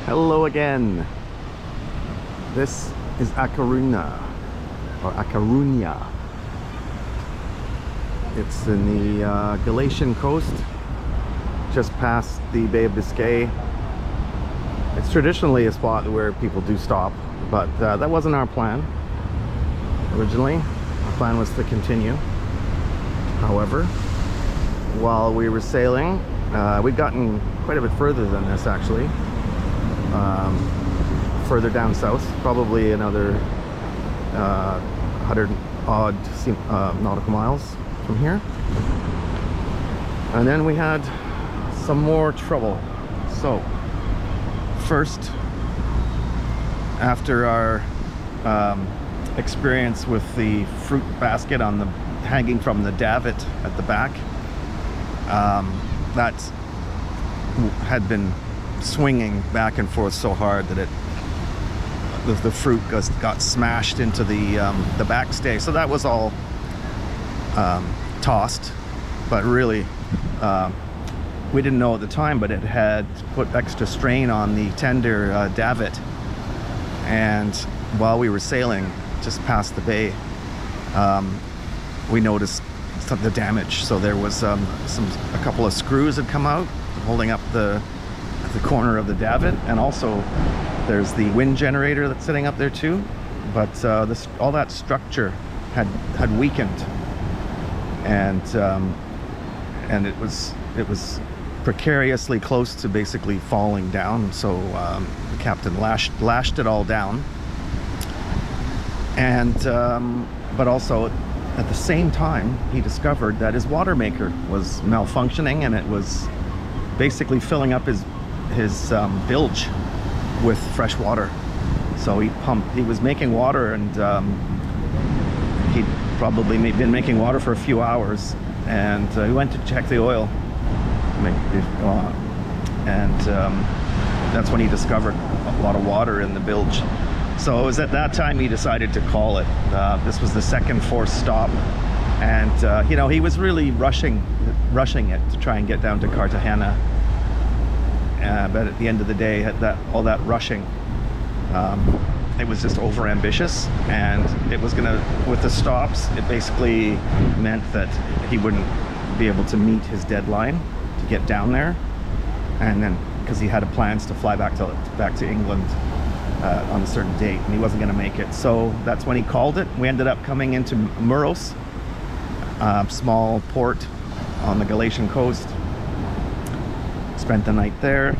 Hello again. This is Coruña, or Coruña. It's in the Galician coast, just past the Bay of Biscay. It's traditionally a spot where people do stop, but that wasn't our plan originally. Our plan was to continue. However, while we were sailing, we'd gotten quite a bit further than this actually. Further down south, probably another 100 odd nautical miles from here. And then we had some more trouble. So first, after our experience with the fruit basket on the hanging from the davit at the back, that had been swinging back and forth so hard that the fruit got smashed into the backstay. So that was all tossed, but really we didn't know at the time, but it had put extra strain on the tender davit. And while we were sailing just past the bay, we noticed some of the damage. So there was a couple of screws had come out holding up the corner of the davit, and also there's the wind generator that's sitting up there too. But all that structure had weakened, and it was precariously close to basically falling down. So the captain lashed it all down, and but also at the same time he discovered that his water maker was malfunctioning, and it was basically filling up his bilge with fresh water. So he was making water, and he'd probably been making water for a few hours, and he went to check the oil, and that's when he discovered a lot of water in the bilge. So it was at that time he decided to call it. This was the second forced stop, and he was really rushing it to try and get down to Cartagena. But at the end of the day, all that rushing, it was just over ambitious, and it was with the stops, it basically meant that he wouldn't be able to meet his deadline to get down there, and then because he had plans to fly back to England on a certain date, and he wasn't going to make it. So that's when he called it. We ended up coming into Muros, small port on the Galician coast. Spent the night there,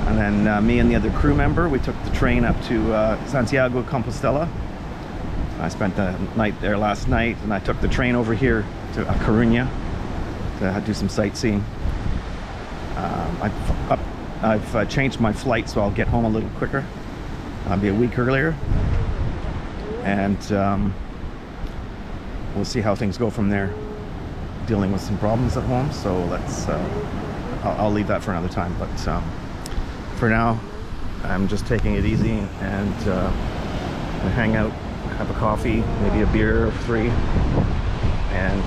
and then me and the other crew member, we took the train up to Santiago Compostela. I spent the night there last night, and I took the train over here to Coruña to do some sightseeing. I've changed my flight, so I'll get home a little quicker. I'll be a week earlier, and we'll see how things go from there. Dealing with some problems at home, so let's I'll leave that for another time. But for now, I'm just taking it easy, and hang out, have a coffee, maybe a beer or three, and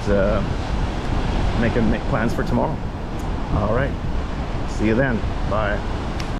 make plans for tomorrow. All right, see you then. Bye.